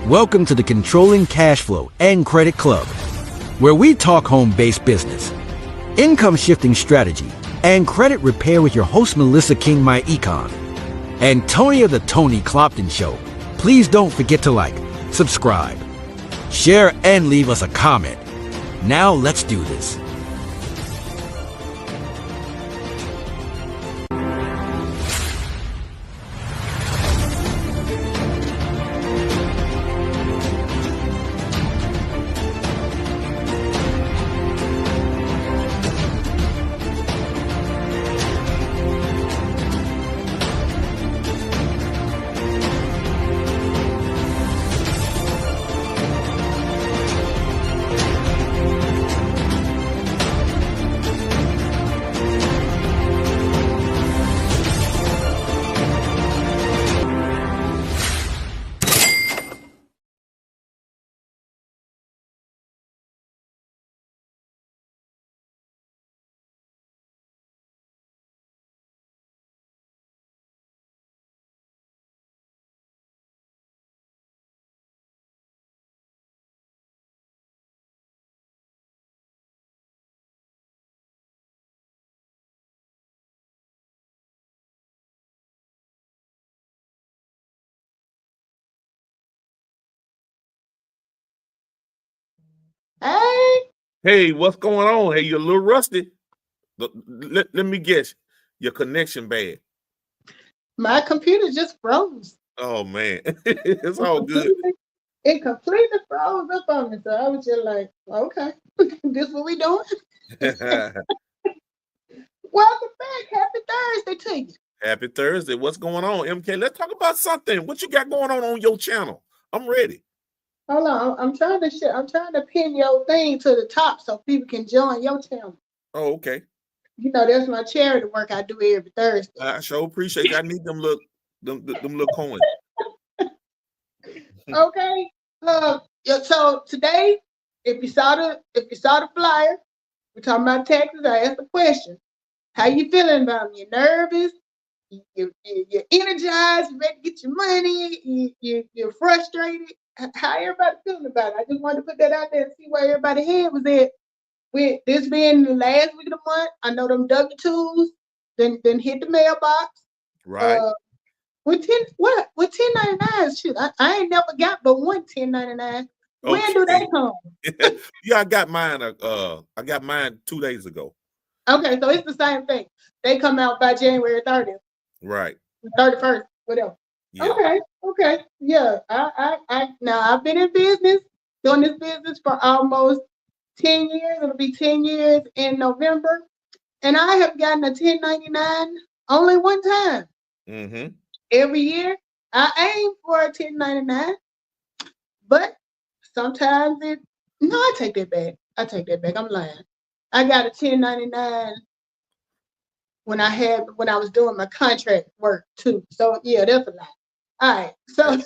Welcome to the Controlling Cash Flow and Credit Club, where we talk home-based business, income shifting strategy, and credit repair with your host Melissa King, my econ, and Tony of the Tony Clopton Show. Please don't forget to like, subscribe, share, and leave us a comment. Now let's do this. Hey, what's going on? Hey, you're a little rusty. Let me guess. Your connection bad. My computer just froze. Oh, man. It's all good. It completely froze up on me. So I was just like, okay, this what we doing? Welcome back. Happy Thursday to you. Happy Thursday. What's going on, MK? Let's talk about something. What you got going on your channel? I'm ready. Hold on. I'm trying to pin your thing to the top so people can join your channel. Oh, okay. You know, that's my charity work I do every Thursday. I sure appreciate it. I need them little coins. Okay. So today, if you saw the flyer, we're talking about taxes. I asked the question: how you feeling about them? You nervous? You're energized? You ready to get your money? You're frustrated? How everybody feeling about it? I just wanted to put that out there and see where everybody's head was at. With this being the last week of the month, I know them W-2s then hit the mailbox. Right. With 1099s, shoot, I ain't never got but one 1099. When do they come? Yeah, I got mine 2 days ago. Okay, so it's the same thing. They come out by January 30th. Right. 31st, whatever. Yeah. Okay. Yeah. Now I've been in business, doing this business for almost 10 years. It'll be 10 years in November. And I have gotten a 1099 only one time. Mm-hmm. Every year, I aim for a 1099, but sometimes I take that back. I'm lying. I got a 1099 when I was doing my contract work too. So yeah, that's a lie. All right. So I had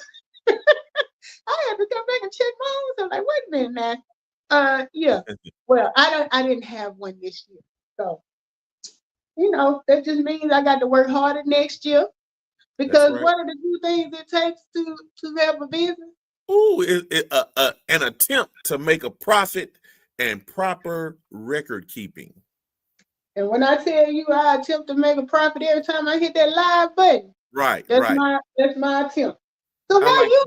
to come back and check my own. So I'm like, wait a minute now. Yeah. Well, I didn't have one this year. So, that just means I got to work harder next year. Because right. What are the 2 things it takes to have a business? Ooh, an attempt to make a profit and proper record keeping. And when I tell you I attempt to make a profit every time I hit that live button, right, that's my attempt. So how you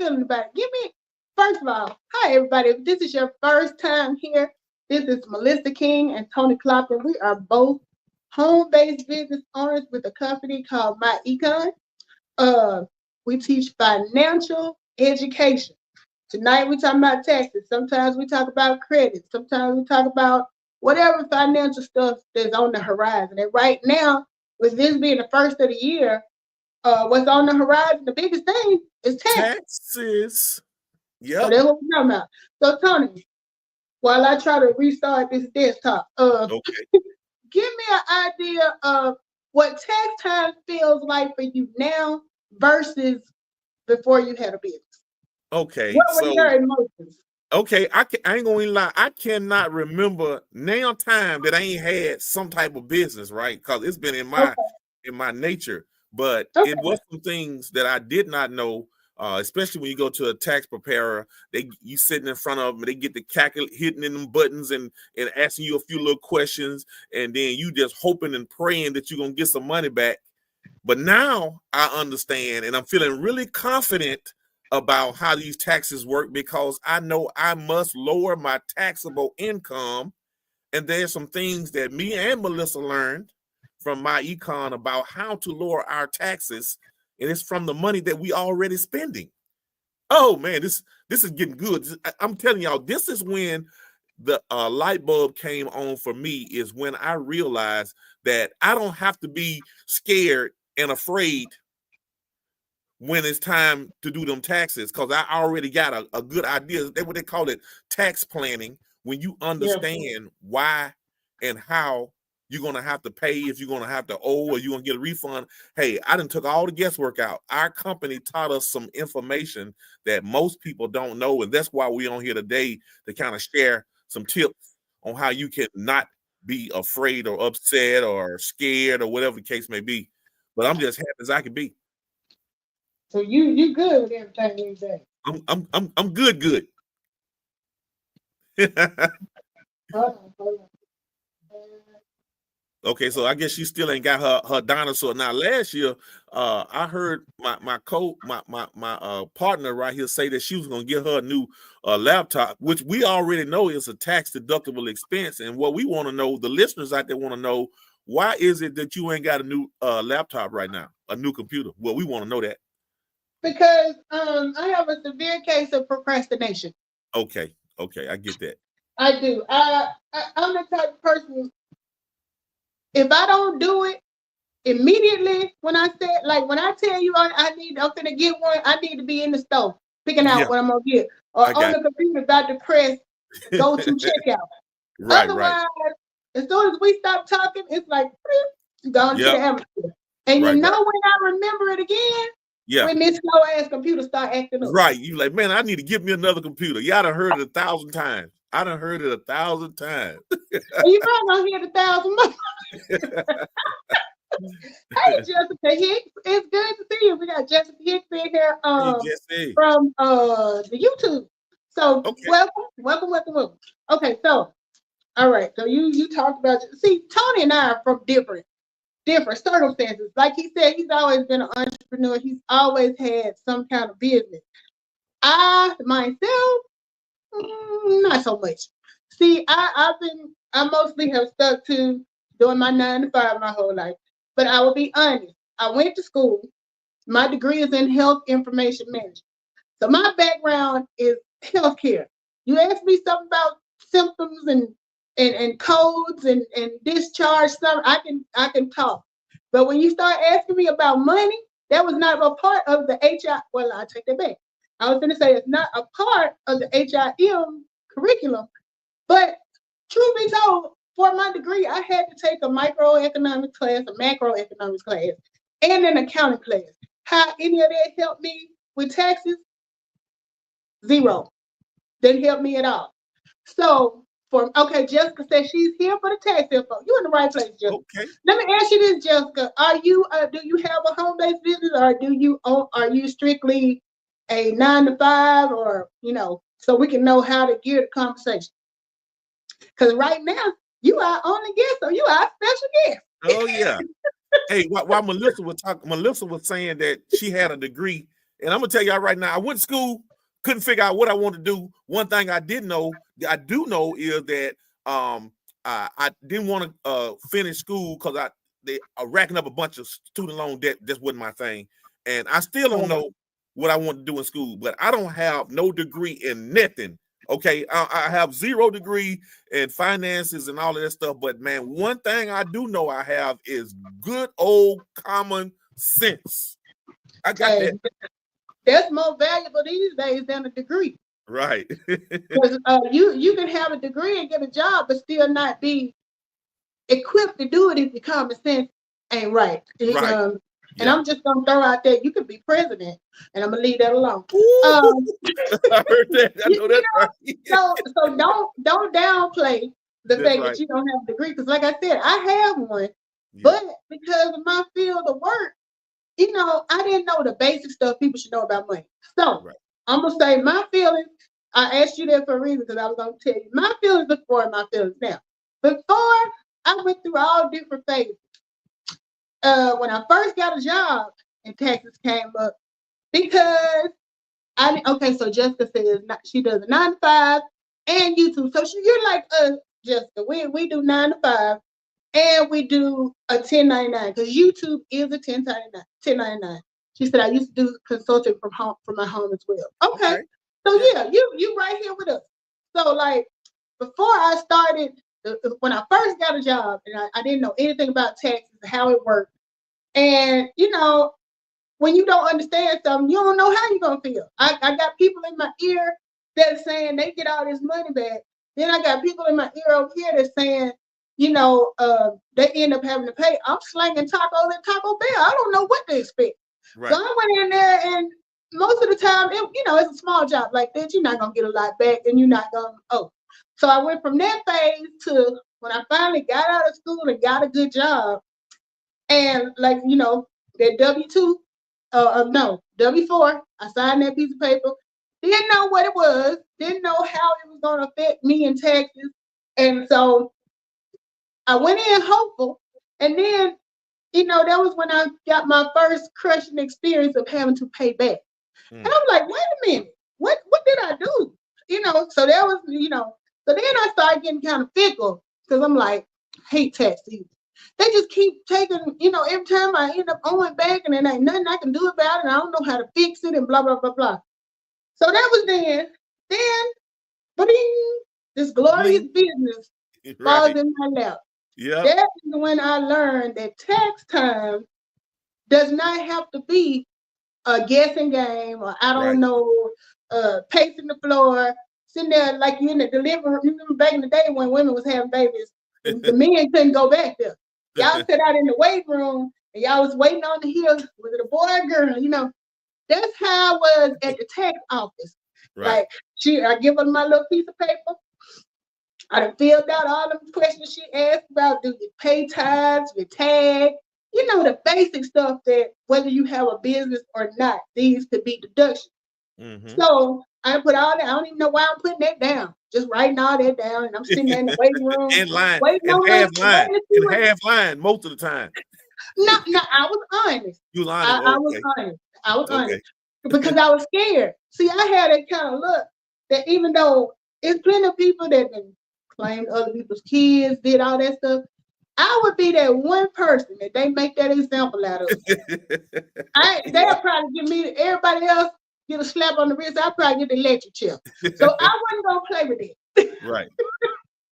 feeling about it? Give me, first of all, hi everybody. If this is your first time here, this is Melissa King and Tony Clopton. We are both home-based business owners with a company called My Econ. We teach financial education. Tonight we're talking about taxes. Sometimes we talk about credit. Sometimes we talk about whatever financial stuff that's on the horizon. And right now, with this being the first of the year, what's on the horizon, the biggest thing is taxes. Yeah. So that's what we're talking about. So Tony, while I try to restart this desktop, okay. Give me an idea of what tax time feels like for you now versus before you had a business. Okay. What were your emotions? Okay, I ain't gonna lie. I cannot remember now time that I ain't had some type of business, right? Because it's been in my nature. But it was some things that I did not know especially when you go to a tax preparer, you sitting in front of them, they get the hitting in them buttons and asking you a few little questions, and then you just hoping and praying that you're gonna get some money back. But now I understand, and I'm feeling really confident about how these taxes work because I know I must lower my taxable income. And there's some things that me and Melissa learned from my econ about how to lower our taxes, and it's from the money that we already spending. Oh man, this is getting good. I'm telling y'all, this is when the light bulb came on for me, is when I realized that I don't have to be scared and afraid when it's time to do them taxes, because I already got a good idea. That's what they call it, tax planning. When you understand why and how you're going to have to pay, if you're going to have to owe or you're going to get a refund. Hey, I done took all the guesswork out. Our company taught us some information that most people don't know, and that's why we're on here today to kind of share some tips on how you can not be afraid or upset or scared or whatever the case may be. But I'm just happy as I can be. So you good with everything these days? I'm good. Hold on. Okay, so I guess she still ain't got her dinosaur. Now, last year, I heard my partner right here say that she was gonna get her a new laptop, which we already know is a tax deductible expense. And what we want to know, the listeners out there want to know, why is it that you ain't got a new laptop right now, a new computer? Well, we want to know that. Because I have a severe case of procrastination. Okay, I get that. I do. I'm the type of person, if I don't do it immediately, when I tell you I'm gonna get one, I need to be in the store picking out what I'm gonna get, or on the computer about to press go to checkout. Otherwise, as soon as we stop talking, it's like gone to the atmosphere. And when I remember it again, when this slow ass computer start acting up. Right, you like, man, I need to get me another computer. Y'all done heard it 1,000 times. I done heard it 1,000 times. You probably gonna hear it 1,000 more. Hey, Jessica Hicks, it's good to see you. We got Jessica Hicks in here from the YouTube. So welcome. Okay, so all right. So you talked about, see, Tony and I are from different circumstances. Like he said, he's always been an entrepreneur. He's always had some kind of business. I myself, not so much. See, I mostly have stuck to doing my 9 to 5 my whole life. But I will be honest, I went to school. My degree is in health information management. So my background is healthcare. You ask me something about symptoms and codes and discharge stuff, I can talk. But when you start asking me about money, that was not a part of the HI. Well, I take that back. I was going to say it's not a part of the HIM curriculum. But truth be told, for my degree, I had to take a microeconomics class, a macroeconomics class, and an accounting class. How any of that helped me with taxes? Zero. Didn't help me at all. So, Jessica said she's here for the tax info. You're in the right place, Jessica. Okay. Let me ask you this, Jessica. Are you do you have a home-based business, or are you strictly a 9 to 5, or so we can know how to gear the conversation? Because right now you are only guest, so you are a special guest. Oh yeah. Hey, while Melissa was talking, Melissa was saying that she had a degree, and I'm gonna tell y'all right now, I went to school, couldn't figure out what I wanted to do. One thing I do know is that I didn't want to finish school because they are racking up a bunch of student loan debt. Just wasn't my thing, and I still don't know what I want to do in school. But I don't have no degree in nothing. Okay, I have 0 degree in finances and all of that stuff. But man, one thing I do know I have is good old common sense. I got that. That's more valuable these days than a degree. Right. Because you can have a degree and get a job, but still not be equipped to do it if your common sense ain't right. And I'm just gonna throw out there, you could be president, and I'm gonna leave that alone. I heard that. I know that. Right. So don't downplay the fact that you don't have a degree, because like I said, I have one, but because of my field of work, you know, I didn't know the basic stuff people should know about money. So Right. I'm gonna say my feelings. I asked you that for a reason because I was gonna tell you my feelings before and my feelings now. Before I went through all different phases. When I first got a job and taxes came up because so Jessica says she does a 9 to 5 and YouTube. So you're like Jessica. We do 9 to 5 and we do a 1099 because YouTube is a 1099. She said I used to do consulting from my home as well. Okay. So yeah, you right here with us. So like before I started, when I first got a job and I didn't know anything about taxes, how it worked, and you know when you don't understand something, you don't know how you're gonna feel. I got people in my ear that's saying they get all this money back. Then I got people in my ear over here that's saying, you know, they end up having to pay. I'm slanging tacos at Taco Bell. I don't know what to expect. Right. So I went in there, and most of the time, it's a small job like that. You're not gonna get a lot back, and you're not gonna. So I went from that phase to when I finally got out of school and got a good job, and like that W-2. No, W-4. I signed that piece of paper. Didn't know what it was. Didn't know how it was going to affect me in taxes. And so I went in hopeful. And then, that was when I got my first crushing experience of having to pay back. And I'm like, wait a minute. What did I do? So that was, so then I started getting kind of fickle because I'm like, I hate tax season. They just keep taking, every time I end up owing back and then ain't nothing I can do about it. And I don't know how to fix it and blah, blah, blah, blah. So that was then. Then, bling, this glorious business falls in my lap. Yeah. That is when I learned that tax time does not have to be a guessing game or I don't know, pacing the floor, sitting there like you in the delivery room. Remember back in the day when women was having babies, the men couldn't go back there. Y'all sat out in the waiting room and y'all was waiting on the hill. Was it a boy or girl? That's how I was at the tax office. Right. Like I give her my little piece of paper. I done filled out all the questions she asked about. Do you pay tithes, your tag? The basic stuff that whether you have a business or not, these could be deductions. Mm-hmm. So I put all that. I don't even know why I'm putting that down. Just writing all that down, and I'm sitting there in the waiting room, waiting on half line most of the time. No, I was honest. You was honest. I was honest because I was scared. See, I had that kind of look that even though it's plenty of people that claimed other people's kids, did all that stuff, I would be that one person that they make that example out of. They'll probably give me everybody else. Get a slap on the wrist, I'll probably get the electric chair. So I wasn't gonna play with it. Right.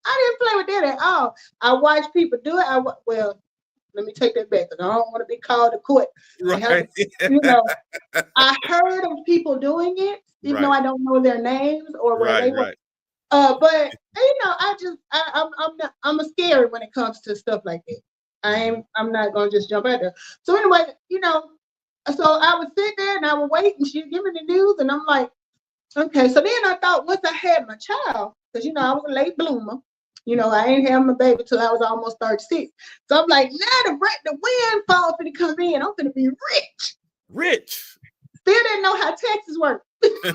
I didn't play with that at all. I watched people do it. Well, let me take that back because I don't want to be called to court. Right. I heard of people doing it, even though I don't know their names or where they were. But I'm a scary when it comes to stuff like that. I'm not gonna just jump out there. So anyway, so I would sit there and I would wait and she'd give me the news and I'm like, okay. So then I thought once I had my child, because I was a late bloomer, I ain't have my baby till I was almost 36. So I'm like, now the windfall finna come in. I'm finna be rich. Rich. Still didn't know how taxes work. I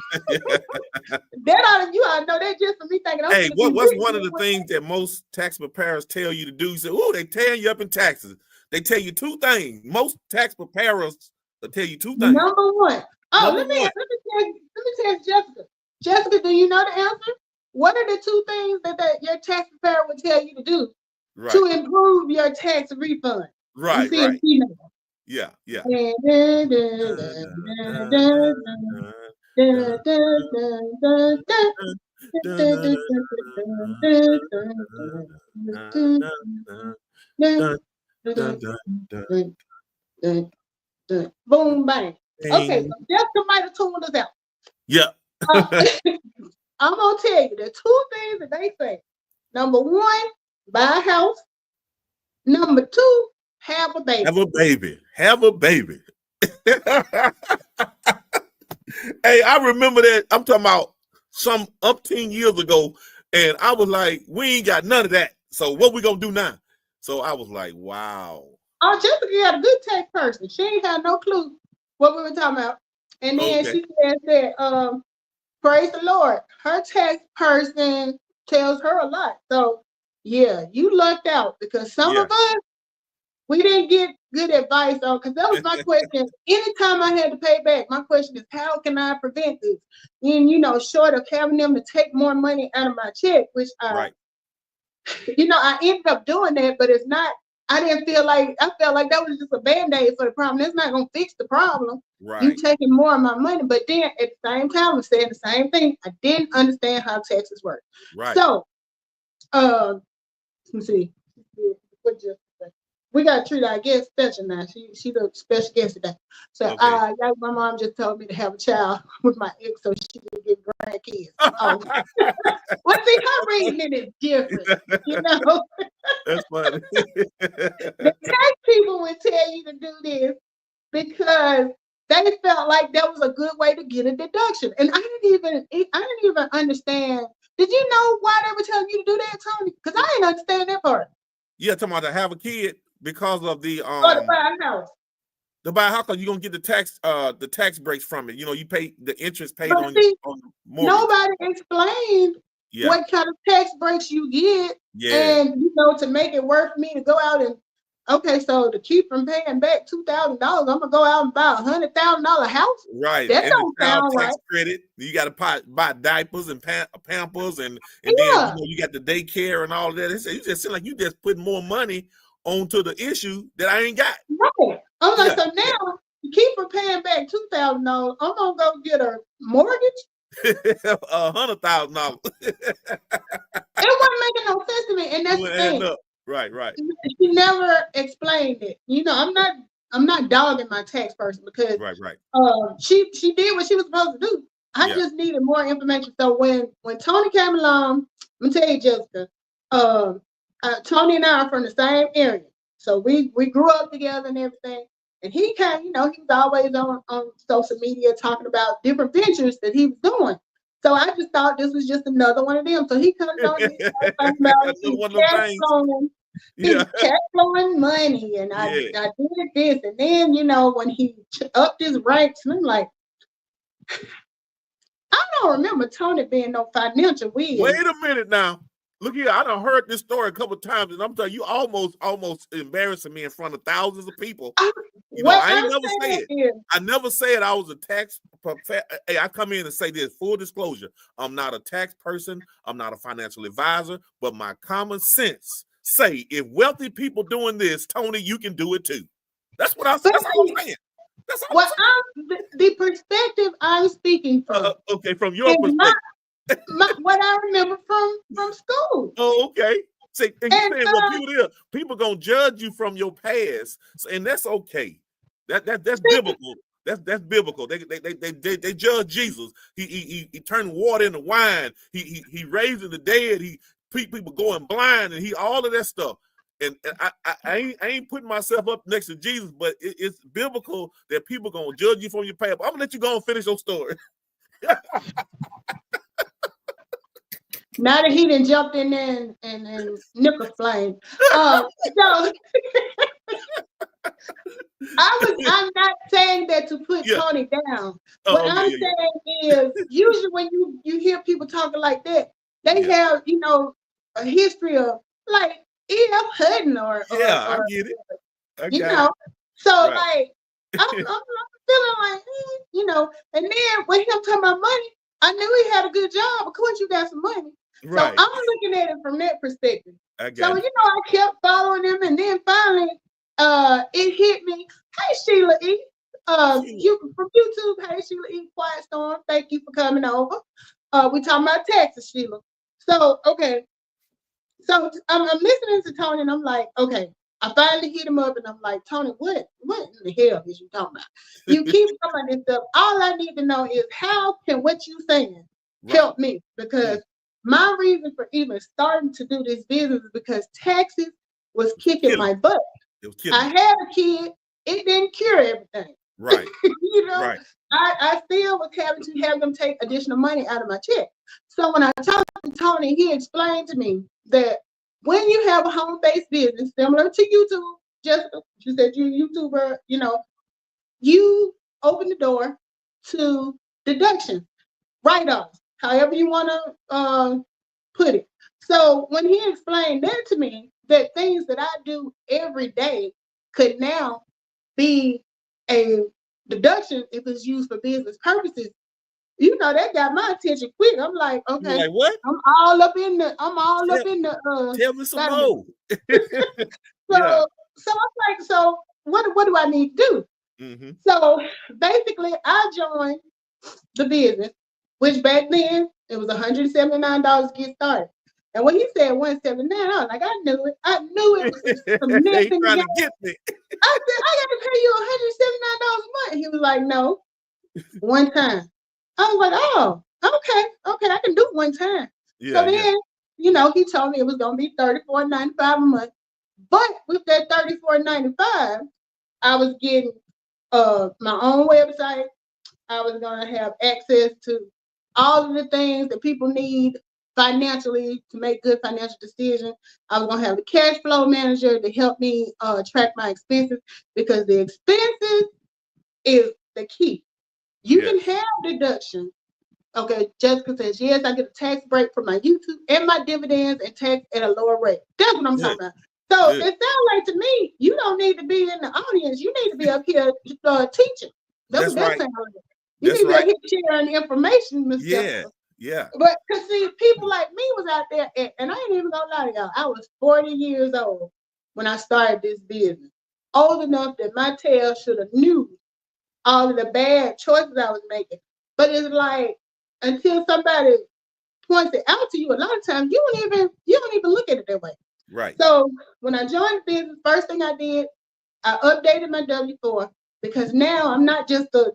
know that just for me thinking. Hey, what's one of the things that most tax preparers tell you to do? You say, "Oh, they tearing you up in taxes." They tell you two things. Most tax preparers will tell you two things. Number one. Let me tell Jessica. Jessica, do you know the answer? What are the two things that your tax preparer would tell you to do to improve your tax refund? Right. Yeah. Boom, bang. Okay, so Jessica might have tuned us out. Yeah. I'm gonna tell you the two things that they say. Number one, buy a house. Number two, have a baby. Have a baby. Hey, I remember that. I'm talking about some umpteen years ago, and I was like, we ain't got none of that. So what we gonna do now? So I was like, wow. Oh, Jessica got a good tax person. She ain't had no clue what we were talking about. And then Okay. she said that, praise the Lord, her tax person tells her a lot. So yeah, you lucked out because some Yeah. of us, we didn't get good advice on, because that was my question. Anytime I had to pay back, my question is, how can I prevent this? And, short of having them to take more money out of my check, which Right. I ended up doing that, but it's not, I felt like that was just a band-aid for the problem. That's not going to fix the problem. You Right. taking more of my money. But then at the same time, I'm saying the same thing. I didn't understand how taxes work. Right. So, let's see. What just we got to treat our guest special now. She the special guest today. So Okay. my mom just told me to have a child with my ex so she could get grandkids. Oh, well, see, her reasoning is different. That's funny. The tax people would tell you to do this because they felt like that was a good way to get a deduction. And I didn't even understand. Did you know why they were telling you to do that, Tony? Because I didn't understand that part. Yeah, talking about to have a kid because of the Or to buy a house. to buy a house, you're gonna get the tax breaks from it. You pay the interest paid But on see, your mortgage. nobody explained what kind of tax breaks you get, and to make it worth me to go out and so to keep from paying back $2,000, I'm gonna go out and buy $100,000 house. Right, That and don't the child sound tax right. credit. You got to buy diapers and Pampers, and Yeah. then you got the daycare and all that. You just seem like you just put more money onto the issue that I ain't got. Right. I'm like, so now to keep from paying back $2,000, I'm gonna go get a mortgage. $100,000. It wasn't making no sense to me, and that's the thing. Right. She never explained it. I'm not dogging my tax person because right. She did what she was supposed to do. I just needed more information. So when Tony came along, let me tell you, Jessica, Tony and I are from the same area, so we grew up together and everything. And he came, he was always on social media talking about different ventures that he was doing. So I just thought this was just another one of them. So he comes on me talking about he's cash flowing money, and I did this, and then when he upped his ranks, and I'm like, I don't remember Tony being no financial whiz. Wait a minute now. Look here, I done heard this story a couple of times, and I'm telling you, almost embarrassing me in front of thousands of people. I ain't never said it. I never said I was a tax professor. Hey, I come in and say this, full disclosure. I'm not a tax person. I'm not a financial advisor, but my common sense say if wealthy people doing this, Tony, you can do it too. That's what I said. That's all I'm saying. That's all I'm saying. The perspective I'm speaking from. Okay, from your perspective. What I remember from school. Oh, okay. See, and you saying what people gonna judge you from your past, and that's okay. That's biblical. That's biblical. They judge Jesus. He turned water into wine. He raised the dead. He people going blind, and he all of that stuff. And I ain't putting myself up next to Jesus, but it's biblical that people gonna judge you from your past. I'm gonna let you go and finish your story. Now that he done jumped in there and nickel flame. So I'm not saying that to put Tony down. What I'm saying is usually when you hear people talking like that, they have, a history of like E.F. Hutton or I get it. So like I'm feeling like, and then when him talking about money, I knew he had a good job. Of course you got some money. Right. So I'm looking at it from that perspective. I kept following him, and then finally, it hit me. Hey, Sheila E. You from YouTube. Hey, Sheila E. Quiet Storm. Thank you for coming over. We talking about taxes, Sheila. So okay. So I'm listening to Tony, and I'm like, okay. I finally hit him up, and I'm like, Tony, what in the hell is you talking about? You keep talking about this stuff. All I need to know is how can what you saying help me? Because my reason for even starting to do this business is because taxes was kicking my butt. I had a kid. It didn't cure everything. Right. Right. I still was having to have them take additional money out of my check. So when I talked to Tony, he explained to me that when you have a home-based business similar to YouTube, Jessica, she said, you YouTuber, you open the door to deduction, write-offs, however you want to put it. So when he explained that to me, that things that I do every day could now be a deduction if it's used for business purposes, that got my attention quick. I'm like, You're okay, like, what? I'm all up in the Tell me some database. more. Yeah. So I'm like, so what do I need to do? Mm-hmm. So basically, I joined the business, which back then it was $179 to get started. And when he said 179, I was like, I knew it. I knew it was some nip He in the trying game. to get me. I said, I got to pay you $179 a month. He was like, no, one time. I was like, oh, okay, I can do one time. Yeah, So then, he told me it was gonna be $34.95 a month. But with that $34.95, I was getting my own website. I was gonna have access to all of the things that people need financially to make good financial decisions. I was gonna have a cash flow manager to help me track my expenses, because the expenses is the key. You can have deductions. Okay, Jessica says, yes, I get a tax break for my YouTube and my dividends and tax at a lower rate. That's what I'm talking about. So it sounds like to me, you don't need to be in the audience. You need to be up here teaching. That's what that sounds like. You need to be up here sharing information, Miss Jessica. Yeah. But because see, people like me was out there, and I ain't even gonna lie to y'all. I was 40 years old when I started this business. Old enough that my tail should have knew all of the bad choices I was making. But it's like, until somebody points it out to you, a lot of times you don't even look at it that way. Right. So when I joined the business, first thing I did, I updated my W-4, because now I'm not just a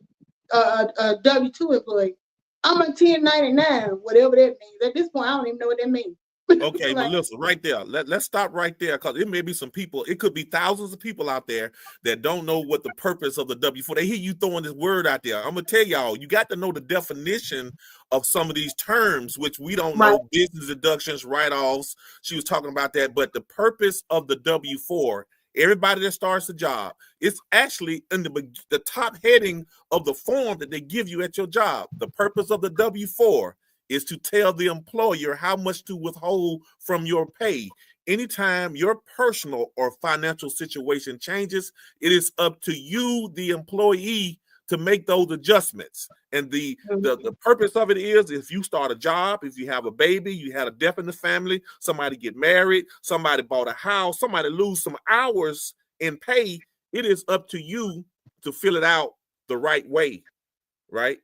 W-2 employee. I'm a 1099, whatever that means. At this point, I don't even know what that means. Okay, Melissa, right there. Let's stop right there, because it may be some people, it could be thousands of people out there that don't know what the purpose of the W-4. They hear you throwing this word out there. I'm gonna tell y'all, you got to know the definition of some of these terms, which we don't know. Business deductions, write-offs. She was talking about that, but the purpose of the W-4, everybody that starts a job, it's actually in the top heading of the form that they give you at your job. The purpose of the W-4 is to tell the employer how much to withhold from your pay. Anytime your personal or financial situation changes, it is up to you, the employee, to make those adjustments. And the purpose of it is, if you start a job, if you have a baby, you had a death in the family, somebody get married, somebody bought a house, somebody lose some hours in pay, it is up to you to fill it out the right way, right?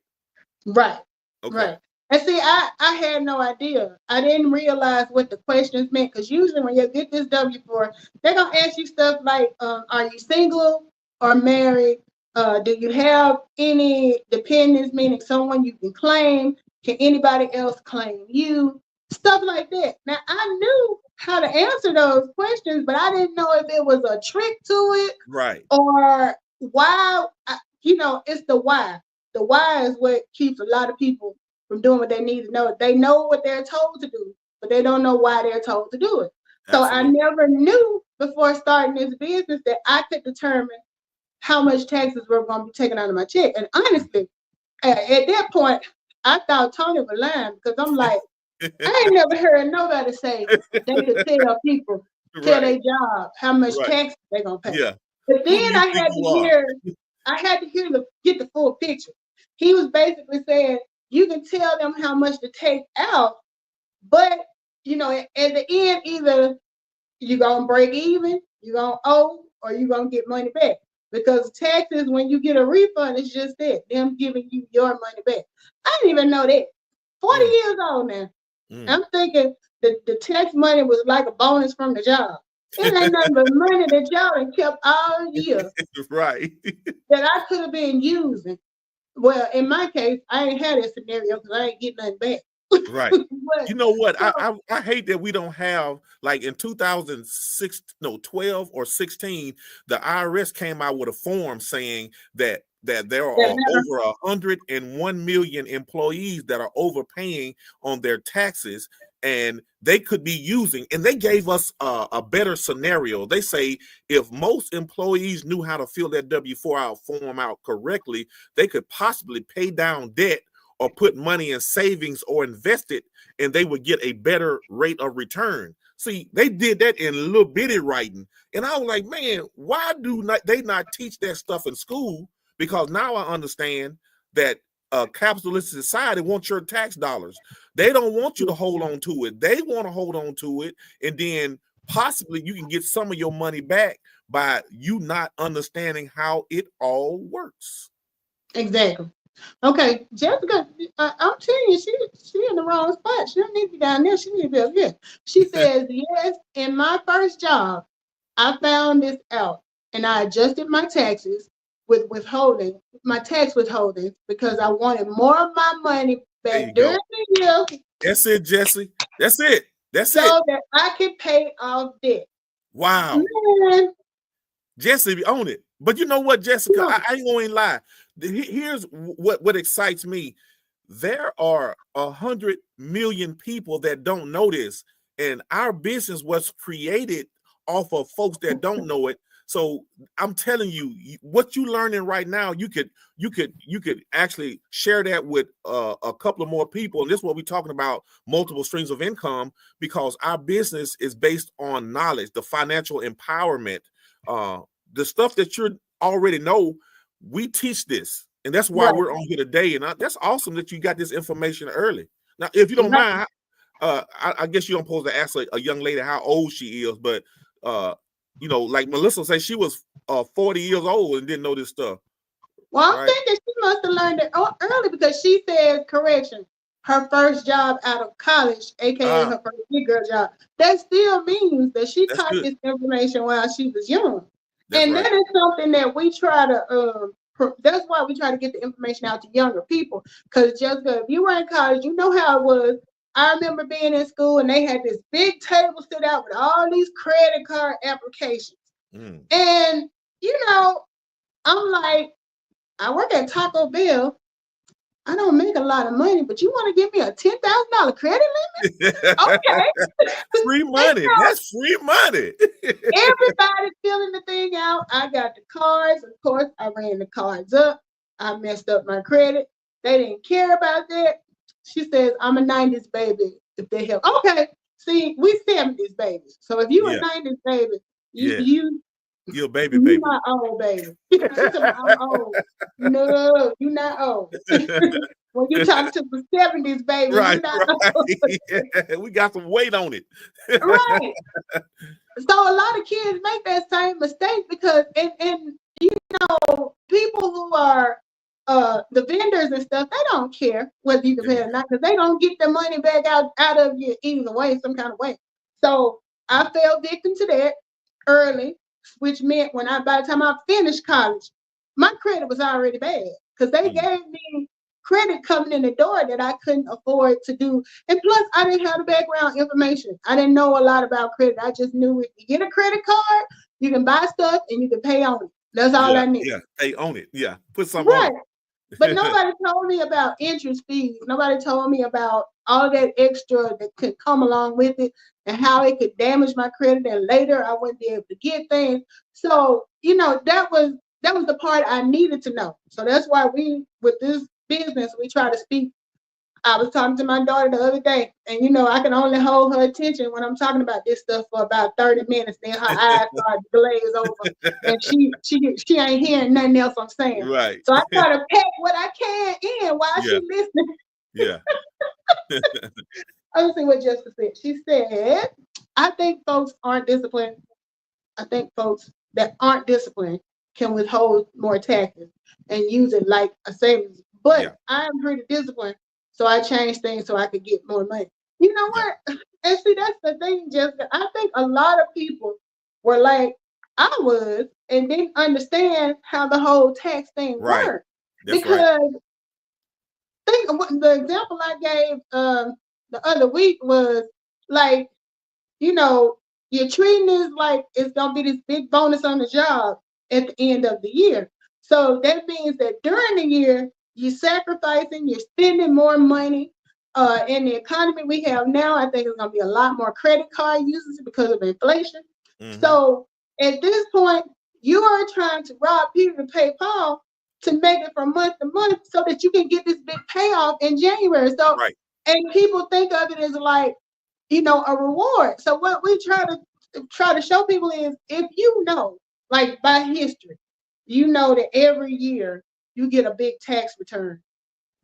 Right. Okay. Right. And see, I had no idea. I didn't realize what the questions meant, because usually when you get this W-4, they're going to ask you stuff like, are you single or married? Do you have any dependents, meaning someone you can claim? Can anybody else claim you? Stuff like that. Now, I knew how to answer those questions, but I didn't know if it was a trick to it. Right. Or why, it's the why. The why is what keeps a lot of people from doing what they need to know. They know what they're told to do, but they don't know why they're told to do it. Absolutely. So I never knew before starting this business that I could determine how much taxes were going to be taken out of my check. And honestly, at that point, I thought Tony was lying, because I'm like, I ain't never heard nobody say they could tell people, tell their job how much taxes they're going to pay. Yeah. But then I had to get the full picture. He was basically saying, you can tell them how much to take out, but at the end, either you're gonna break even, you're gonna owe, or you're gonna get money back. Because taxes, when you get a refund, it's just that, them giving you your money back. I didn't even know that. 40 years old now. I'm thinking the tax money was like a bonus from the job. It ain't nothing but money that y'all done kept all year. Right. That I could have been using. Well, in my case, I ain't had that scenario, because I ain't getting nothing back. Right. You know what? I hate that we don't have, like in 12 or 16, the IRS came out with a form saying that there are over 101 million employees that are overpaying on their taxes. and they could be using, and they gave us a better scenario. They say if most employees knew how to fill that W-4 out form out correctly, they could possibly pay down debt or put money in savings or invest it, and they would get a better rate of return. See, they did that in little bitty writing. And I was like, man, why do they not teach that stuff in school? Because now I understand that capitalist society wants your tax dollars. They don't want you to hold on to it. They want to hold on to it, and then possibly you can get some of your money back by you not understanding how it all works. Exactly. Okay, Jessica, I'm telling you, she in the wrong spot. She don't need to be down there. She need to be up here. She says, yes, in my first job, I found this out, and I adjusted my taxes with withholding, my tax withholding, because I wanted more of my money back during the year. That's it, Jesse. That's it. That's so it. So that I could pay off debt. Wow. Man. Jesse, own it. But you know what, Jessica? I ain't going to lie. Here's what excites me. There are 100 million people that don't know this, and our business was created off of folks that don't know it. So I'm telling you, what you're learning right now, you could actually share that with a couple of more people. And this is what we're talking about: multiple streams of income, because our business is based on knowledge, the financial empowerment, the stuff that you already know. We teach this, and that's why we're on here today. And that's awesome that you got this information early. Now, if you don't mind, I guess you don't supposed to ask a young lady how old she is, but you know, like Melissa said, she was 40 years old and didn't know this stuff. Well, I'm thinking she must have learned it early, because she says, correction, her first job out of college, aka her first big girl job. That still means that she caught this information while she was young. That is something that we try to that's why we try to get the information out to younger people. Because Jessica, if you were in college, you know how it was. I remember being in school and they had this big table stood out with all these credit card applications. And, you know, I'm like, I work at Taco Bell. I don't make a lot of money, but you want to give me a $10,000 credit limit? Okay. Free money. That's free money. Everybody filling the thing out. I got the cards. Of course, I ran the cards up. I messed up my credit. They didn't care about that. She says, I'm a 90s baby, if they help. Okay. See, we 70s babies. So if you a 90s baby, you're a baby. You're not old, baby. She said, I'm old. No, you're not old. When you talk to the 70s, baby, you're not old. Yeah, we got some weight on it. Right. So a lot of kids make that same mistake because, and you know, people who are the vendors and stuff, they don't care whether you can pay or not, because they don't get the money back out of you either way, some kind of way. So I fell victim to that early, which meant by the time I finished college, my credit was already bad, because they gave me credit coming in the door that I couldn't afford to do. And plus, I didn't have the background information. I didn't know a lot about credit. I just knew if you get a credit card, you can buy stuff and you can pay on it. That's all I need. Yeah, pay on it. Yeah, put something on it. But nobody told me about interest fees. Nobody told me about all that extra that could come along with it and how it could damage my credit, and later I wouldn't be able to get things. So, you know, that was the part I needed to know. So that's why with this business, we try to speak. I was talking to my daughter the other day, and you know, I can only hold her attention when I'm talking about this stuff for about 30 minutes. Then her eyes start to glaze over, and she ain't hearing nothing else I'm saying. Right. So I try to pack what I can in while she's listening. Yeah. Let's see what Jessica said. She said, I think folks aren't disciplined. I think folks that aren't disciplined can withhold more taxes and use it like a savings. But I'm pretty disciplined, so I changed things so I could get more money. You know what? And see, that's the thing, Jessica. I think a lot of people were like I was and didn't understand how the whole tax thing worked. Because think the example I gave the other week was like, you know, you're treating this like it's gonna be this big bonus on the job at the end of the year. So that means that during the year, you're sacrificing, you're spending more money in the economy we have now, I think it's going to be a lot more credit card users because of inflation. Mm-hmm. So at this point, you are trying to rob Peter to pay Paul to make it from month to month so that you can get this big payoff in January. So, right. And people think of it as like, you know, a reward. So what we try to show people is, if you know, like by history, you know that every year you get a big tax return.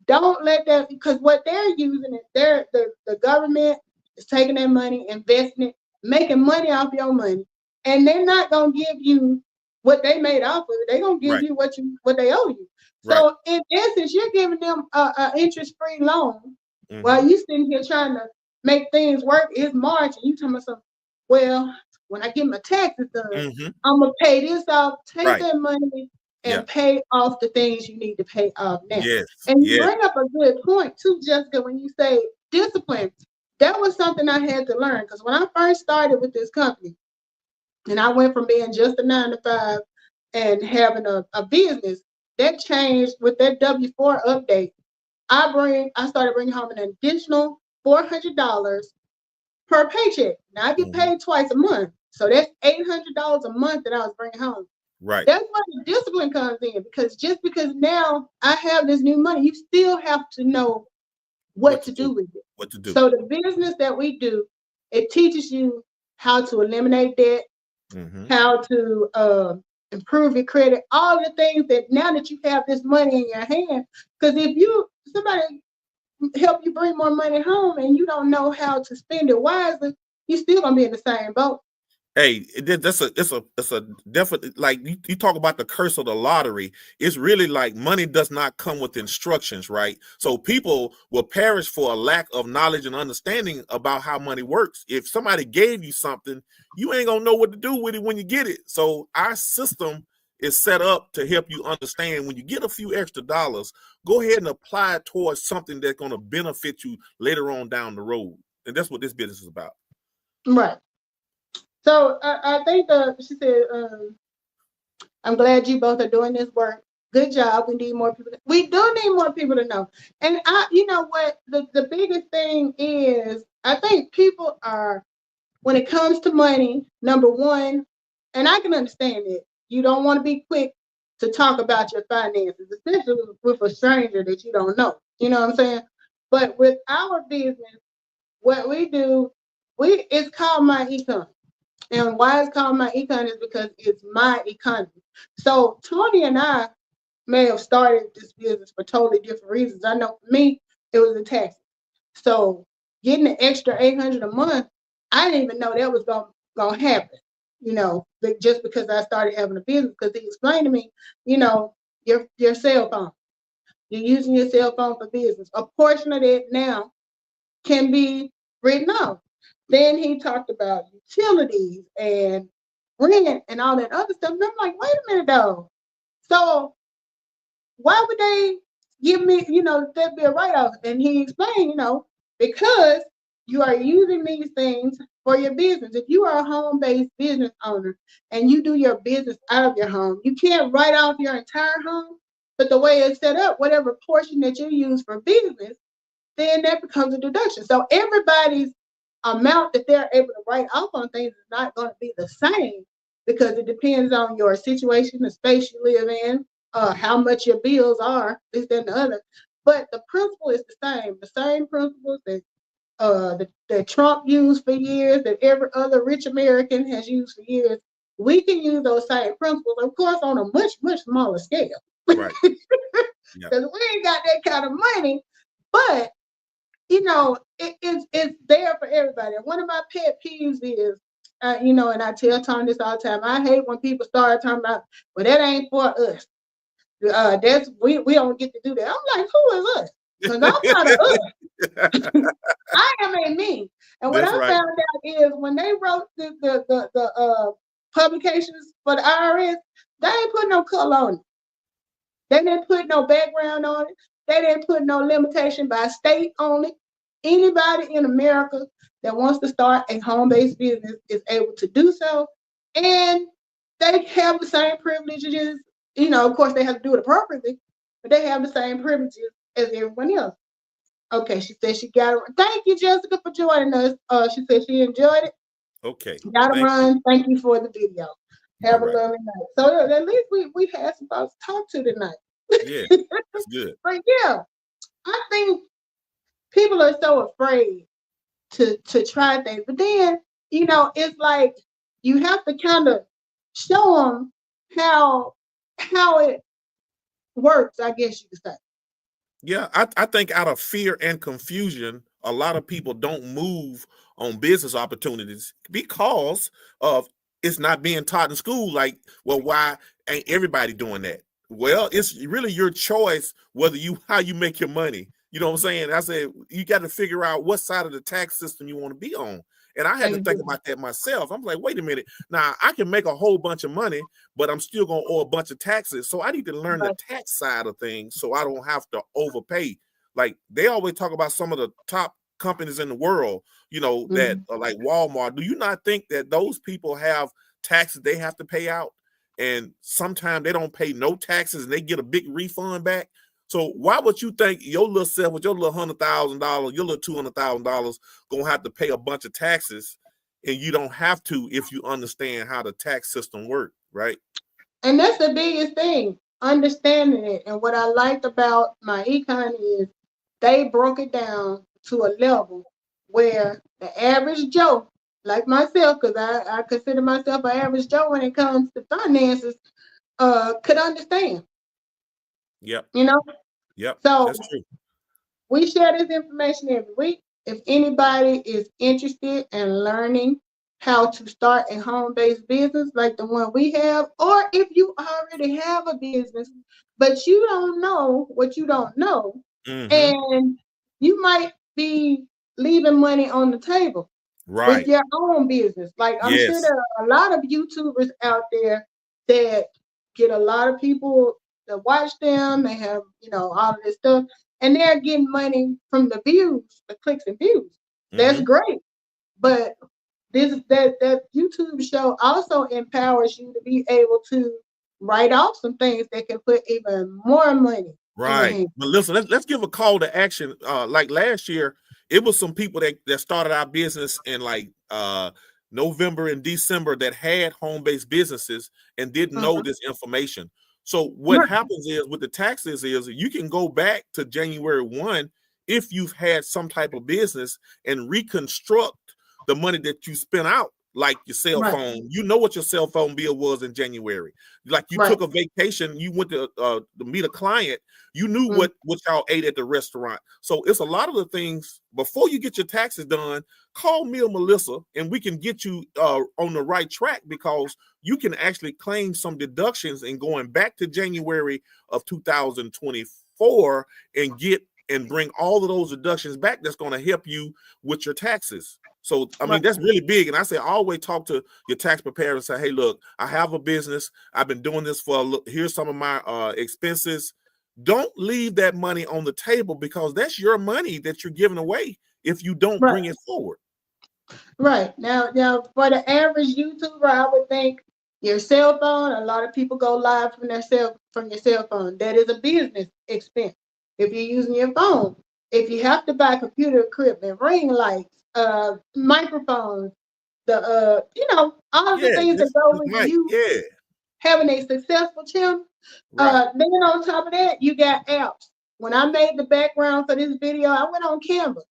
Don't let that, because what they're using is the government is taking their money, investing it, making money off your money, and they're not gonna give you what they made off of it. They're gonna give Right. you what they owe you. Right. So in essence, you're giving them a interest-free loan while you sitting here trying to make things work. It's March, and you telling me something. Well, when I get my taxes done, I'm gonna pay this off, take that money, and pay off the things you need to pay off now. Yes. And you bring up a good point too, Jessica, when you say discipline. That was something I had to learn, because when I first started with this company, and I went from being just a 9-to-5 and having a business, that changed with that W-4 update. I started bringing home an additional $400 per paycheck. Now I get paid twice a month, so that's $800 a month that I was bringing home. Right. That's where the discipline comes in, because just because now I have this new money, you still have to know what to do with it. What to do. So the business that we do, it teaches you how to eliminate debt, how to improve your credit, all the things that now that you have this money in your hand. Because if somebody help you bring more money home and you don't know how to spend it wisely, you're still gonna be in the same boat. Hey, it's a definite, like you talk about the curse of the lottery. It's really like money does not come with instructions, right? So people will perish for a lack of knowledge and understanding about how money works. If somebody gave you something, you ain't gonna know what to do with it when you get it. So our system is set up to help you understand, when you get a few extra dollars, go ahead and apply it towards something that's gonna benefit you later on down the road. And that's what this business is about. Right. So I think she said, I'm glad you both are doing this work. Good job. We need more people. We do need more people to know. And you know what, the biggest thing is, I think people are, when it comes to money, number one, and I can understand it, you don't want to be quick to talk about your finances, especially with a stranger that you don't know. You know what I'm saying? But with our business, what we do, it's called My Econ. And why it's called My Econ is because it's my economy. So Tony and I may have started this business for totally different reasons. I know for me, it was the taxes. So getting an extra $800 a month, I didn't even know that was gonna happen. You know, but just because I started having a business, because he explained to me, you know, your cell phone, you're using your cell phone for business. A portion of it now can be written off. Then he talked about utilities and rent and all that other stuff. And I'm like, wait a minute though. So why would they give me, you know, that'd be a write-off? And he explained, you know, because you are using these things for your business. If you are a home-based business owner and you do your business out of your home, you can't write off your entire home. But the way it's set up, whatever portion that you use for business, then that becomes a deduction. So everybody's amount that they're able to write off on things is not going to be the same, because it depends on your situation, the space you live in, how much your bills are, this, that, and the other. But the principle is the same principles that Trump used for years, that every other rich American has used for years. We can use those same principles, of course, on a much, much smaller scale. Right. Because we ain't got that kind of money. But you know, it's there for everybody. And one of my pet peeves is, you know, and I tell Tony this all the time, I hate when people start talking about, well, that ain't for us. We don't get to do that. I'm like, who is us? Because I'm not a us. I am a me. And what I found out is, when they wrote the publications for the IRS, they ain't put no color on it. They didn't put no background on it. They didn't put no limitation by state on it. Anybody in America that wants to start a home-based business is able to do so. And they have the same privileges. You know, of course, they have to do it appropriately, but they have the same privileges as everyone else. Okay, she said she got it. Thank you, Jessica, for joining us. She said she enjoyed it. Okay. Got to run. Thank you for the video. Have a lovely night. So at least we had some folks to talk to tonight. Yeah, that's good. But yeah, I think people are so afraid to try things. But then, it's like you have to kind of show them how it works, I guess you could say. Yeah, I think out of fear and confusion, a lot of people don't move on business opportunities because of it's not being taught in school. Like, well, why ain't everybody doing that? Well, it's really your choice whether how you make your money. You know what I'm saying? I said you got to figure out what side of the tax system you want to be on. And I had to think about that myself. I'm like, wait a minute. Now I can make a whole bunch of money, but I'm still gonna owe a bunch of taxes. So I need to learn the tax side of things so I don't have to overpay. Like they always talk about some of the top companies in the world, that are like Walmart. Do you not think that those people have taxes they have to pay out? And sometimes they don't pay no taxes and they get a big refund back. So why would you think your little self with your little $100,000, your little $200,000 gonna have to pay a bunch of taxes, and you don't have to if you understand how the tax system works, right? And that's the biggest thing, understanding it. And what I liked about my econ is they broke it down to a level where the average Joe, like myself, because I consider myself an average Joe when it comes to finances, could understand. Yep. Yep. So that's true. we share this information every week. If anybody is interested in learning how to start a home-based business like the one we have, or if you already have a business, but you don't know what you don't know, and you might be leaving money on the table with your own business. Like I'm sure there are a lot of YouTubers out there that get a lot of people that watch them. They have, all of this stuff, and they're getting money from the views, the clicks and views. That's great. But that YouTube show also empowers you to be able to write off some things that can put even more money. Right. But listen, let's give a call to action. Like last year, it was some people that started our business in like November and December that had home-based businesses and didn't know this information. So what happens is with the taxes is you can go back to January 1 if you've had some type of business and reconstruct the money that you spent out, like your cell phone. You know what your cell phone bill was in January. Like you took a vacation, you went to meet a client, you knew what y'all ate at the restaurant. So it's a lot of the things before you get your taxes done. Call me or Melissa and we can get you on the right track, because you can actually claim some deductions and going back to January of 2024 and bring all of those deductions back. That's going to help you with your taxes. So, I mean, that's really big. And I say, always talk to your tax preparer and say, hey, look, I have a business. I've been doing this here's some of my expenses. Don't leave that money on the table, because that's your money that you're giving away if you don't bring it forward. Right. Now, for the average YouTuber, I would think your cell phone, a lot of people go live from your cell phone. That is a business expense. If you're using your phone, if you have to buy computer equipment, ring lights, microphones, all of the things that go with you having a successful channel. Then on top of that, you got apps. When I made the background for this video, I went on Canva.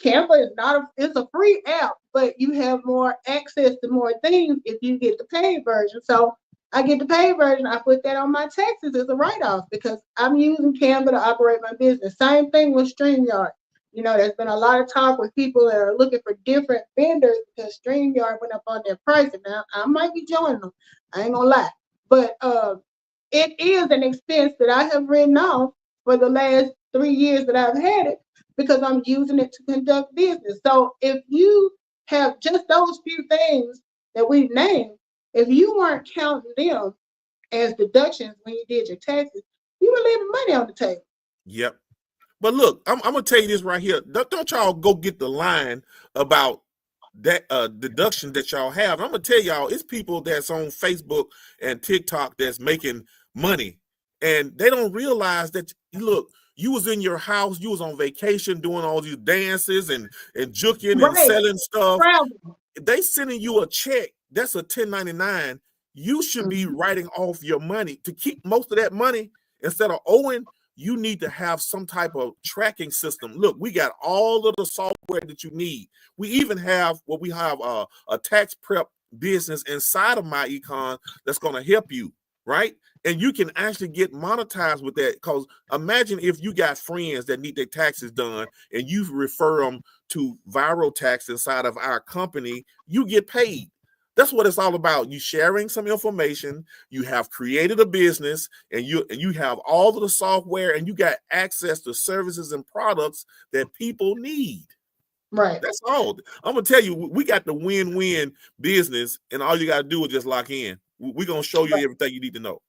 Canva it's a free app, but you have more access to more things if you get the paid version. So I get the paid version, I put that on my taxes as a write-off because I'm using Canva to operate my business. Same thing with StreamYard. There's been a lot of talk with people that are looking for different vendors because StreamYard went up on their pricing. Now, I might be joining them. I ain't gonna lie. But it is an expense that I have written off for the last 3 years that I've had it, because I'm using it to conduct business. So if you have just those few things that we've named, if you weren't counting them as deductions when you did your taxes, you were leaving money on the table. Yep. But look, I'm gonna tell you this right here. Don't y'all go get the line about that deduction that y'all have. I'm gonna tell y'all, it's people that's on Facebook and TikTok that's making money, and they don't realize that. Look, You was in your house, you was on vacation doing all these dances and juking and Right. selling stuff. Travel. If they sending you a check, that's a 1099. You should be Mhm. writing off your money. To keep most of that money instead of owing, you need to have some type of tracking system. Look, we got all of the software that you need. We even have a tax prep business inside of my econ that's going to help you, right? And you can actually get monetized with that. Because imagine if you got friends that need their taxes done and you refer them to Viral Tax inside of our company, you get paid. That's what it's all about. You sharing some information, you have created a business, and you have all of the software, and you got access to services and products that people need. Right. That's all. I'm gonna tell you, we got the win-win business, and all you gotta do is just lock in. We're gonna show you everything you need to know.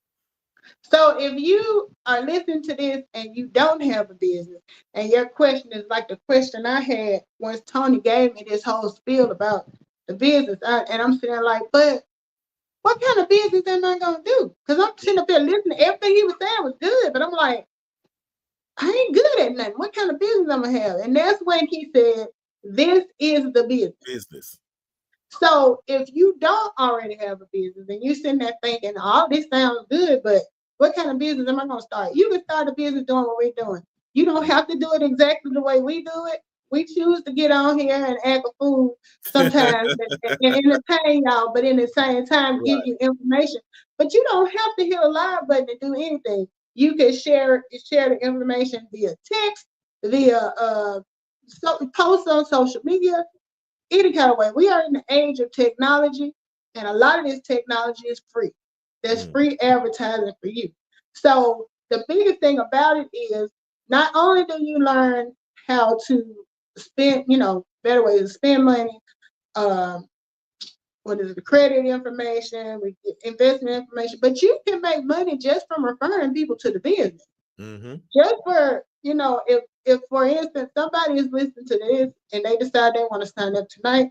So if you are listening to this and you don't have a business, and your question is like the question I had once Tony gave me this whole spiel about the business, and I'm sitting there like, but what kind of business am I gonna do? Because I'm sitting up there listening, everything he was saying was good, but I'm like, I ain't good at nothing. What kind of business I'm gonna have? And that's when he said, this is the business. So if you don't already have a business and you're sitting there thinking, oh, this sounds good, but what kind of business am I going to start? You can start a business doing what we're doing. You don't have to do it exactly the way we do it. We choose to get on here and act a fool sometimes and entertain y'all, but in the same time give you information. But you don't have to hit a live button to do anything. You can share the information via text, via post on social media, any kind of way. We are in the age of technology, and a lot of this technology is free. There's free advertising for you. So the biggest thing about it is not only do you learn how to spend, better ways to spend money, what is it, the credit information, we get investment information, but you can make money just from referring people to the business. Mm-hmm. Just for, if for instance, somebody is listening to this and they decide they want to sign up tonight,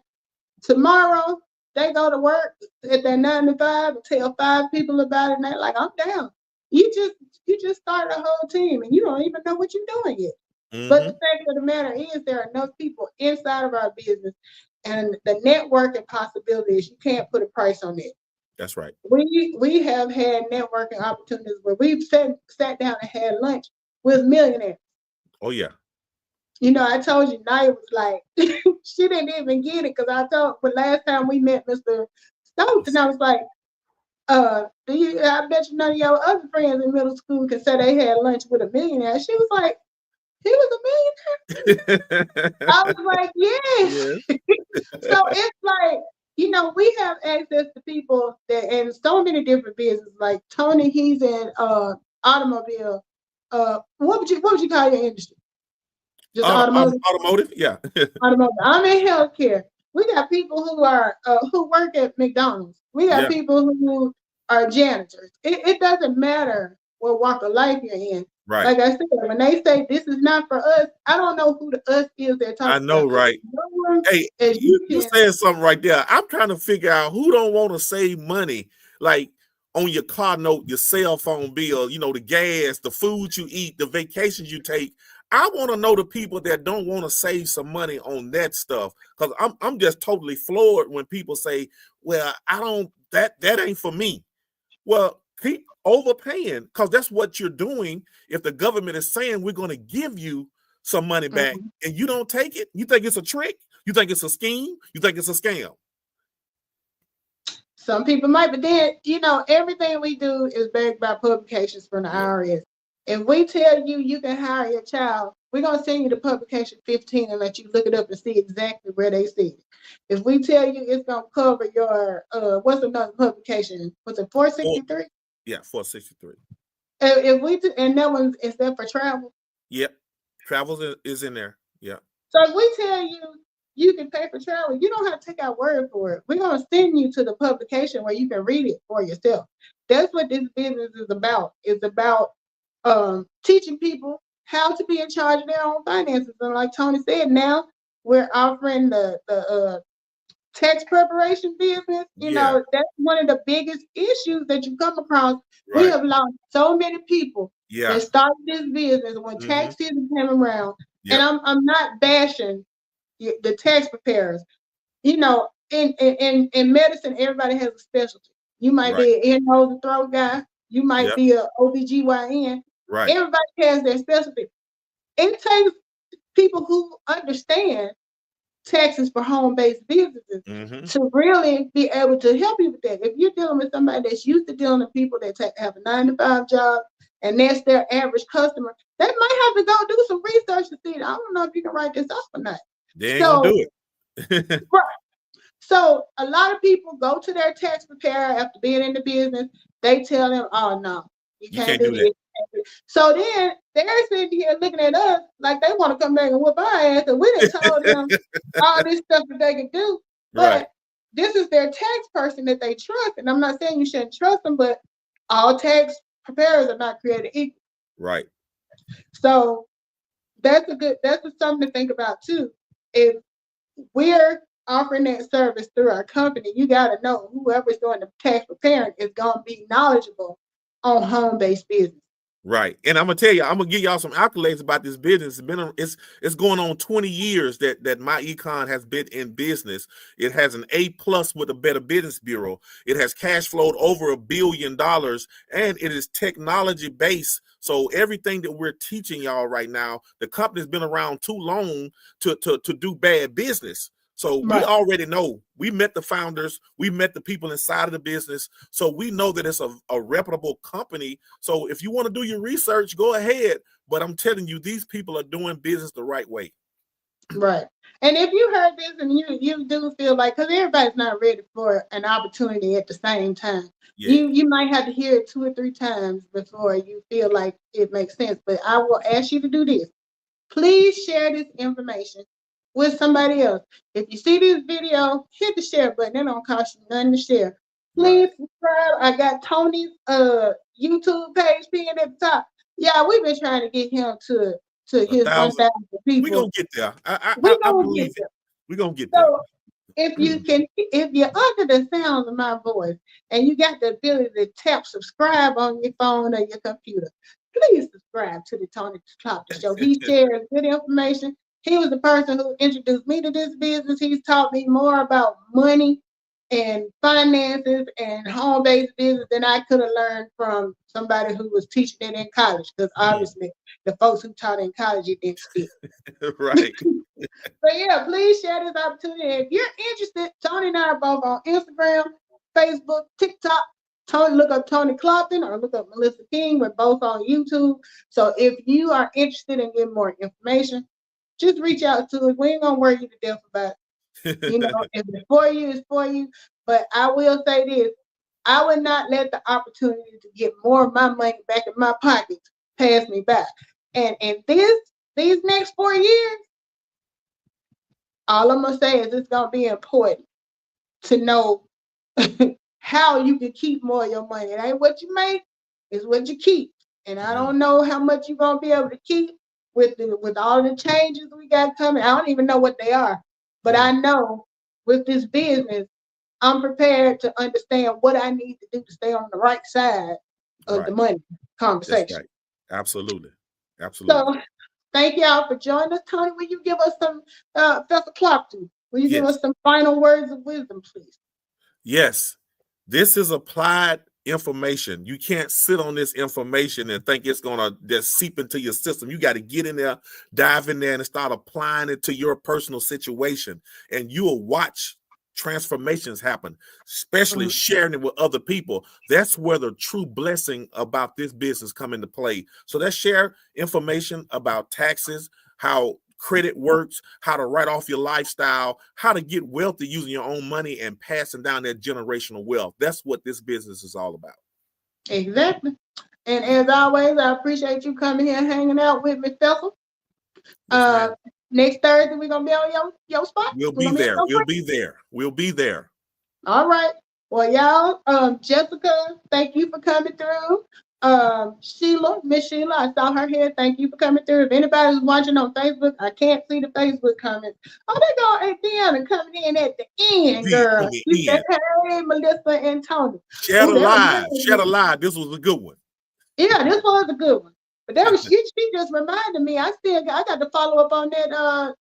tomorrow they go to work at their 9 to 5 and tell 5 people about it, and they're like, I'm down. You just started a whole team and you don't even know what you're doing yet. Mm-hmm. But the fact of the matter is there are enough people inside of our business and the networking possibilities, you can't put a price on it. That's right. We have had networking opportunities where we've sat down and had lunch with millionaires. Oh yeah. I told you, Naya was like, she didn't even get it because but last time we met Mr. Stokes, and I was like, I bet you none of your other friends in middle school can say they had lunch with a millionaire. She was like, he was a millionaire? I was like, yes. So it's like, we have access to people that in so many different businesses. Like Tony, he's in automobile. What would you call your industry? Just automotive? Automotive, yeah. Automotive. I'm in healthcare. We got people who are who work at McDonald's. We got people who are janitors. It doesn't matter what walk of life you're in. Right. Like I said, when they say this is not for us, I don't know who the us is they're talking about. I know, right? Hey, you saying something right there. I'm trying to figure out who don't want to save money, like on your car note, your cell phone bill, the gas, the food you eat, the vacations you take. I want to know the people that don't want to save some money on that stuff, because I'm just totally floored when people say, well, I don't, that ain't for me. Well, keep overpaying, because that's what you're doing. If the government is saying we're going to give you some money back and you don't take it, you think it's a trick? You think it's a scheme? You think it's a scam? Some people might, but then, everything we do is backed by publications from the IRS. If we tell you you can hire your child, we're going to send you to publication 15 and let you look it up and see exactly where they see it. If we tell you it's going to cover your, what's another publication? Was it 463? Yeah, 463. And that one, is that for travel? Yep. Travel is in there. Yeah. So if we tell you you can pay for travel, you don't have to take our word for it. We're going to send you to the publication where you can read it for yourself. That's what this business is about. It's about teaching people how to be in charge of their own finances. And like Tony said, now we're offering the tax preparation business, you know, that's one of the biggest issues that you come across. We have lost so many people that started this business when tax season came around. And I'm not bashing the tax preparers. You know, in medicine, everybody has a specialty. You might be an ear, nose, and throat guy. You might be a OBGYN. Everybody has their specialty. It takes people who understand taxes for home-based businesses to really be able to help you with that. If you're dealing with somebody that's used to dealing with people that have a 9-to-5 job and that's their average customer, they might have to go do some research to see, I don't know if you can write this off or not. They ain't gonna do it. Right. So a lot of people go to their tax preparer after being in the business. They tell them, oh, no, you can't do this. So then they're sitting here looking at us like they want to come back and whoop our ass, and we done told them all this stuff that they can do. But this is their tax person that they trust. And I'm not saying you shouldn't trust them, but all tax preparers are not created equal. Right. So that's something to think about too. If we're offering that service through our company, you got to know whoever's doing the tax preparing is going to be knowledgeable on home-based business. Right. And I'm gonna tell you, I'm gonna give y'all some accolades about this business. It's going on 20 years that my econ has been in business. It has an A+ with the Better Business Bureau. It has cash flowed over $1 billion, and it is technology based. So everything that we're teaching y'all right now, the company's been around too long to do bad business. So we already know. We met the founders. We met the people inside of the business. So we know that it's a reputable company. So if you want to do your research, go ahead. But I'm telling you, these people are doing business the right way. Right. And if you heard this and you do feel like, because everybody's not ready for an opportunity at the same time. You might have to hear it 2 or 3 times before you feel like it makes sense. But I will ask you to do this. Please share this information with somebody else. If you see this video, hit the share button. It don't cost you nothing to share. Please subscribe. I got Tony's YouTube page pinned at the top. Yeah, we've been trying to get him to his 1,000 people. We're gonna get there. I believe it. We're gonna get there. If you're under the sound of my voice and you got the ability to tap subscribe on your phone or your computer, please subscribe to the Tony Clopton Show. He shares good information. He was the person who introduced me to this business. He's taught me more about money and finances and home-based business than I could have learned from somebody who was teaching it in college, because obviously the folks who taught in college, it didn't stick. Right. So yeah, please share this opportunity. If you're interested, Tony and I are both on Instagram, Facebook, TikTok. Tony, look up Tony Clopton or look up Melissa King. We're both on YouTube. So if you are interested in getting more information, just reach out to us. We ain't gonna worry you to death about it. You know, if it's for you, it's for you. But I will say this: I would not let the opportunity to get more of my money back in my pockets pass me by. And these next 4 years, all I'm gonna say is it's gonna be important to know how you can keep more of your money. It ain't what you make, it's what you keep. And I don't know how much you're gonna be able to keep with all the changes we got coming. I don't even know what they are, but I know with this business, I'm prepared to understand what I need to do to stay on the right side of the money conversation. That's right. Absolutely. So thank y'all for joining us. Tony, will you give us some Professor Clopton? Will you give us some final words of wisdom, please? Yes. This is applied information. You can't sit on this information and think it's going to just seep into your system. You got to get in there, dive in there, and start applying it to your personal situation. And you will watch transformations happen, especially sharing it with other people. That's where the true blessing about this business come into play. So let's share information about taxes, how credit works, how to write off your lifestyle, how to get wealthy using your own money and passing down that generational wealth. That's what this business is all about. Exactly. And as always, I appreciate you coming here and hanging out with me, Fessel. Next Thursday, we're going to be on your spot? We'll be there. We'll be there. All right. Well, y'all, Jessica, thank you for coming through. Sheila, Miss Sheila, I saw her here. Thank you for coming through. If anybody's watching on Facebook, I can't see the Facebook comments. Oh, they go Deanna coming in at the end, girl. She said, hey, Melissa and Tony. Share the live. Share the live. This was a good one. Yeah, this was a good one. But that was she just reminded me. I got to follow up on that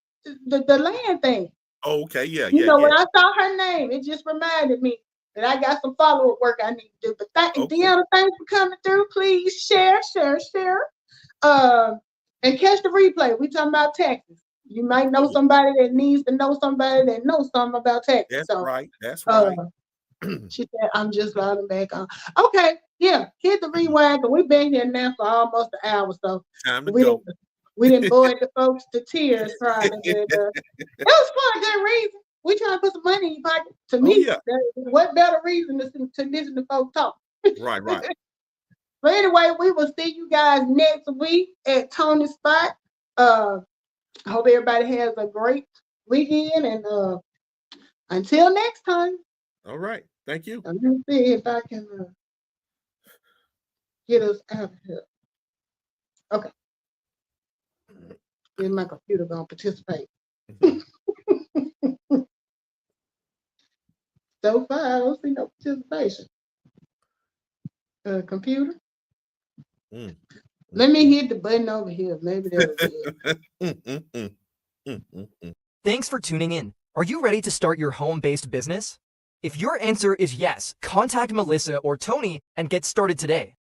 the land thing. Oh, okay, yeah. When I saw her name, it just reminded me that I got some follow-up work I need to do. But Deanna, thanks for coming through. Please share. And catch the replay. We talking about taxes. You might know somebody that needs to know somebody that knows something about taxes. That's right. She said, I'm just logging back on. Okay, yeah, hit the rewind. We've been here now for almost an hour, so time to go. We didn't bore the folks to tears, probably. It was for a good reason. We trying to put some money in your pocket. To me, what better reason to listen to folks talk? Right. But anyway, we will see you guys next week at Tony's spot. I hope everybody has a great weekend, and until next time. All right. Thank you. I'm going to see if I can get us out of here. Okay. Then my computer going to participate. So far, I don't see no participation. Computer. Let me hit the button over here. Maybe that'll be it. Thanks for tuning in. Are you ready to start your home-based business? If your answer is yes, contact Melissa or Tony and get started today.